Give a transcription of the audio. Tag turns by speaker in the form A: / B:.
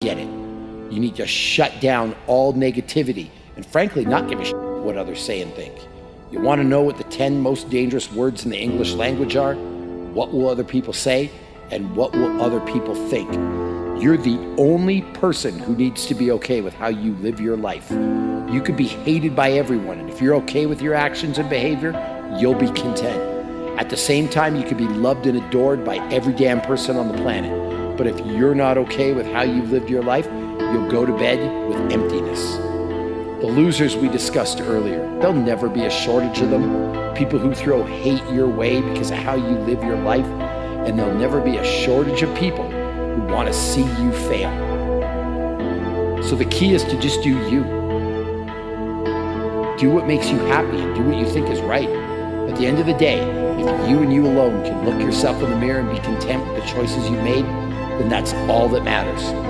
A: get it. You need to shut down all negativity and frankly not give a shit what others say and think. You want to know what the 10 most dangerous words in the English language are? What will other people say? And what will other people think? You're the only person who needs to be okay with how you live your life. You could be hated by everyone, and if you're okay with your actions and behavior, you'll be content. At the same time, you could be loved and adored by every damn person on the planet. But if you're not okay with how you've lived your life, you'll go to bed with emptiness. The losers we discussed earlier, there'll never be a shortage of them. People who throw hate your way because of how you live your life, and there'll never be a shortage of people who want to see you fail. So the key is to just do you. Do what makes you happy and do what you think is right. At the end of the day, if you and you alone can look yourself in the mirror and be content with the choices you made, then that's all that matters.